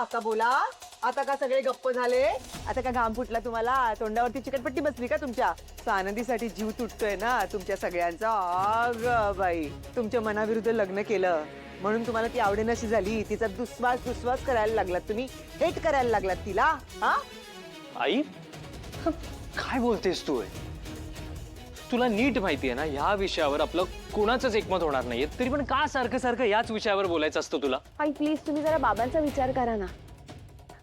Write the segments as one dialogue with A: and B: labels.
A: आता बोला. आता का सगळे गप्प झाले? आता का घाम फुटला तुम्हाला? तोंडावरती चिकटपट्टी बसली का तुमच्या? आनंदीसाठी जीव तुटतोय ना तुमच्या सगळ्यांचा. अग बाई, तुमच्या मनाविरुद्ध लग्न केलं म्हणून तुम्हाला ती आवडेनशी झाली. तिचा दुस्वास करायला लागलात तुम्ही, हेट करायला लागलात तिला. हा
B: आई काय बोलतेस तू? तुला नीट माहितीये ना ह्या विषयावर आपलं कोणाचंच एकमत होणार नाहीये, तरी पण का सारखं सारखं याच विषयावर बोलायचं असतं तुला?
C: आई प्लीज तुम्ही जरा बाबांचा विचार करा ना.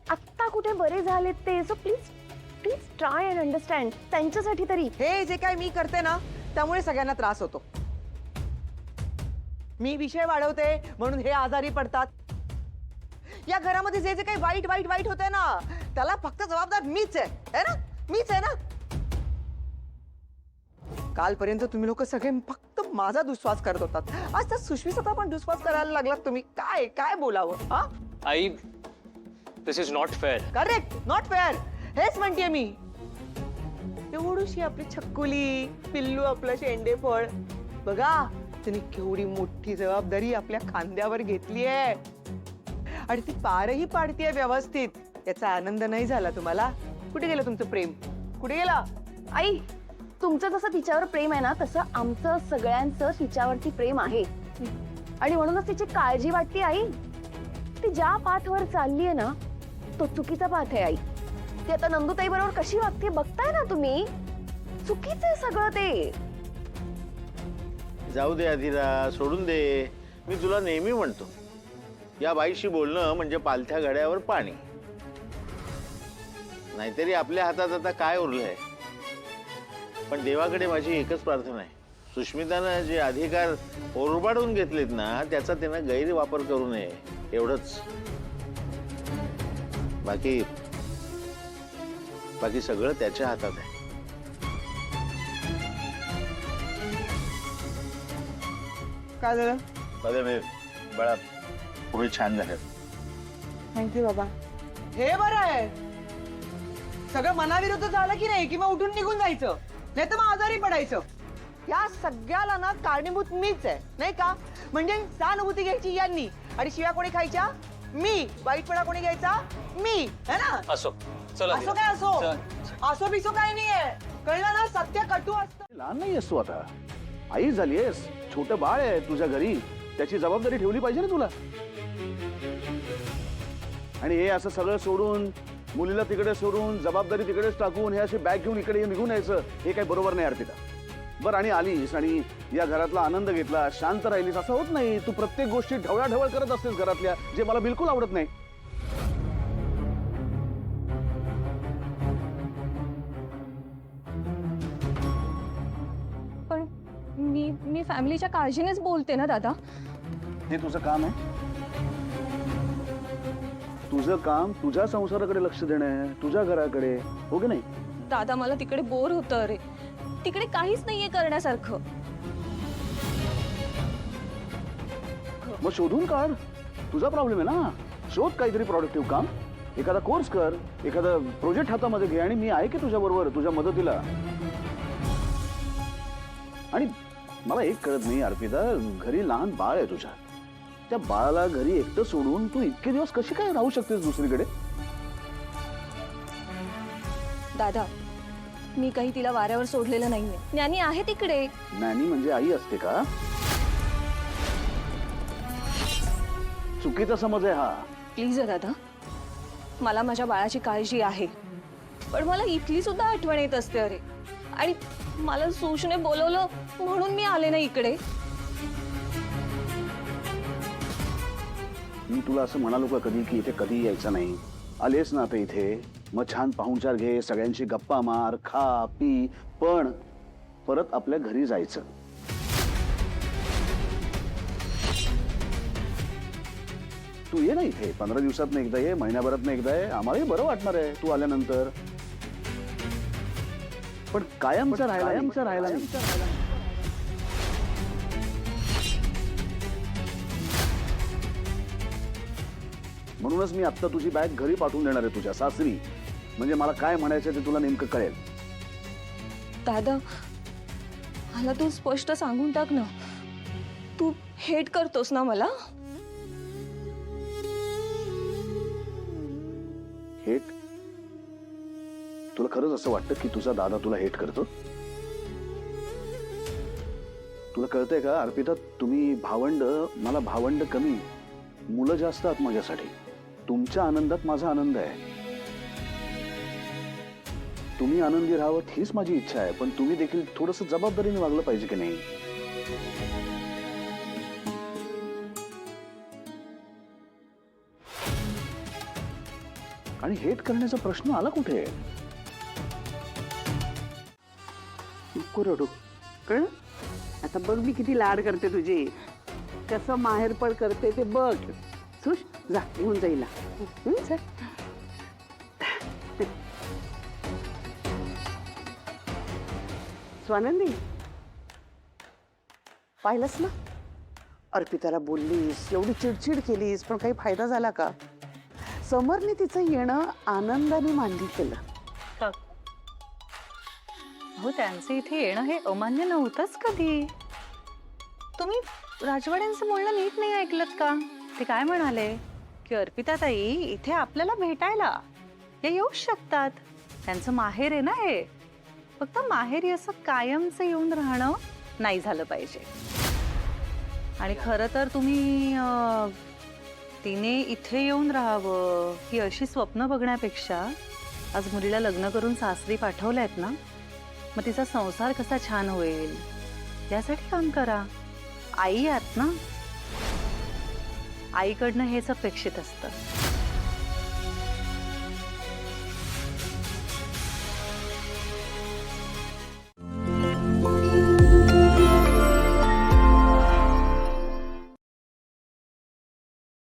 C: आत्ता कुठे बरे झालेत ते, so please please try and understand त्यांच्यासाठी तरी.
A: हे जे काय मी करते ना त्यामुळे सगळ्यांना त्रास होतो. मी विषय वाढवते म्हणून हे आजारी पडतात. या घरामध्ये जे जे काही वाईट वाईट वाईट होतंय ना त्याला फक्त जबाबदार मीच आहे ना, मीच आहे ना. कालपर्यंत तुम्ही लोक सगळे फक्त माझा दुस्वास करत होतात. आज तर सुश्मिता पण दुस्वास करायला लागलात तुम्ही. काय काय बोलावं? हा
B: आई, this is not fair.
A: Correct, not fair. हेच म्हणतेय मी. एवढीशी आपली छक्कुली पिल्लू, आपलं शेंडे फळ बघा, तिने केवढी मोठी जबाबदारी आपल्या खांद्यावर घेतली आहे आणि ती पारही पाडतीये व्यवस्थित. याचा आनंद नाही झाला तुम्हाला? कुठे गेलं तुमचं प्रेम? कुठे गेला?
C: आई तुमचं जसं तिच्यावर प्रेम आहे ना तसं आमचं सगळ्यांचं तिच्यावरती प्रेम आहे आणि म्हणूनच तिची काळजी वाटते. आई ती ज्या पाथवर चाललीये ना तो चुकीचा पाथ आहे. आई ती आता नंदुताई बरोबर कशी वागते बघताय ना तुम्ही. चुकीचं आहे सगळं ते.
D: जाऊ दे अधिरा, सोडून दे. मी तुला नेहमी म्हणतो या बाईशी बोलणं म्हणजे पालथ्या घड्यावर पाणी. नाहीतरी आपल्या हातात आता काय उरलंय. पण देवाकडे माझी एकच प्रार्थना आहे, सुष्मितानं जे अधिकार ओरबाडून घेतलेत ना त्याचा त्यानं गैरवापर करू नये, एवढंच. बाकी बाकी सगळं त्याच्या हातात आहे.
A: काय झालं?
D: बाळा पुढे छान झालं.
A: थँक्यू बाबा. हे बरं आहे. सगळं मनाविरुद्ध झालं की नाही, किंवा उठून निघून जायचं, नाही तर मग आजारी पडायचं. या सगळ्याला ना कारणीभूत मीच आहे नाही का? म्हणजे सहानुभूती घ्यायची यांनी आणि शिव्या कोणी खायच्या? मी. वाईटपणा कोणी घ्यायचा? मी, है ना?
B: असो, चला
A: असो काय असो, असो बिसो काय नाहीये. कळलं ना? सत्य कटू असतं.
E: लहान नाही आहेस तू आता, आई झालीयस. छोटं बाळ आहे तुझ्या घरी, त्याची जबाबदारी ठेवली पाहिजे ना तुला. आणि हे असं सगळं सोडून, मुलीला तिकडे सोडून, जबाबदारी तिकडेच टाकून हे अशी बॅग घेऊन इकडे निघून यायचं, हे काही बरोबर नाही अर्पिता. बरं, आणि आलीस आणि या घरातला आनंद घेतला, शांत राहिलीस, असं होत नाही. तू प्रत्येक गोष्टी ढवळाढवळ करत असतेस घरातल्या, जे मला बिलकुल आवडत नाही.
F: पण मी फॅमिलीच्या काळजीनेच बोलते ना दादा.
E: हे तुझं काम आहे. तुझं काम तुझ्या संसाराकडे लक्ष देणं आहे, तुझ्या घराकडे, हो की नाही?
F: दादा मला तिकडे बोर होतं. अरे तिकडे काहीच नाहीये करण्यासारखं.
E: मग शोधून काढ. तुझा प्रॉब्लेम आहे ना, शोध काहीतरी प्रोडक्टिव्ह काम. एखादा कोर्स कर, एखादा प्रोजेक्ट हातामध्ये घे आणि मी आहे की तुझ्या बरोबर, तुझ्या मदतीला. आणि मला एक कळत नाही अर्पिता, घरी लहान बाळ आहे तुझ्या, त्या बाळाला घरी एकटं सोडून तू इतके दिवस कशी काय राहू शकतेस दुसरीकडे?
F: दादा मी काही तिला वाऱ्यावर सोडलेलं नाहीये. ज्ञानी आहे तिकडे.
E: नॅनी म्हणजे आई असते का? चुकीचा समज आहे हा.
F: प्लीज दादा, मला माझ्या बाळाची काळजी आहे, पण मला इथली सुद्धा आठवण येत असते. अरे आणि मला सुशने बोलवलं म्हणून मी आले ना इकडे.
E: मी तुला असं म्हणालो का कधी की इथे कधी यायचं नाही? आलेस ना आता इथे, मग छान पाहुणचार घे, सगळ्यांशी गप्पा मार, खा पी, पण परत आपल्या घरी जायचं. तू ये ना इथे, 15 दिवसात एकदा ये, महिन्याभरात एकदा ये, आम्हालाही बरं वाटणार आहे तू आल्यानंतर. पण कायमचं राहायला नाही. म्हणूनच मी आत्ता तुझी बॅग घरी पाठवून देणार आहे तुझ्या सासरी, म्हणजे मला काय म्हणायचं ते तुला नेमकं कळेल.
F: दादा मला तू स्पष्ट सांगून टाक ना, तू हेट करतोस ना मला?
E: हेट? तुला खरंच असं वाटतं की तुझा दादा तुला हेट करतो? तुला कळतंय का अर्पिता, तुम्ही भावंड, मला भावंड कमी, मुलं जास्त आहात माझ्यासाठी. तुमच्या आनंदात माझा आनंद आहे. तुम्ही आनंदी राहावं हीच माझी इच्छा आहे, पण तुम्ही देखील थोडंसं जबाबदारीने वागलं पाहिजे की नाही? आणि हेट करण्याचा प्रश्न आला कुठे?
G: नको रडू, कळ? आता बघ मी किती लाड करते तुझी, कसं माहेरपण करते ते बघ. सुश, जा घेऊन जाईला. स्वानंदी, पाहिलंस ना, अर्पिताला बोललीस, एवढी चिडचिड केलीस, पण काही फायदा झाला का? समरने तिचं येणं आनंदाने मान्य केलं.
H: हो, त्यांचं इथे येणं हे अमान्य नव्हतंच कधी. तुम्ही राजवाड्यांचं बोलणं नीट नाही ऐकलत का? ते काय म्हणाले की अर्पिता ताई इथे आपल्याला भेटायला या येऊ शकतात, त्यांचं माहेर आहे ना हे. फक्त माहेरी असं कायमचं येऊन राहणं नाही झालं पाहिजे. आणि खरं तर तुम्ही तिने इथे येऊन राहावं ही अशी स्वप्न बघण्यापेक्षा आज मुलीला लग्न करून सासरी पाठवल्यात ना, मग तिचा संसार कसा छान होईल यासाठी काम करा. आई आहात ना, आईकडनं हेच अपेक्षित असतं.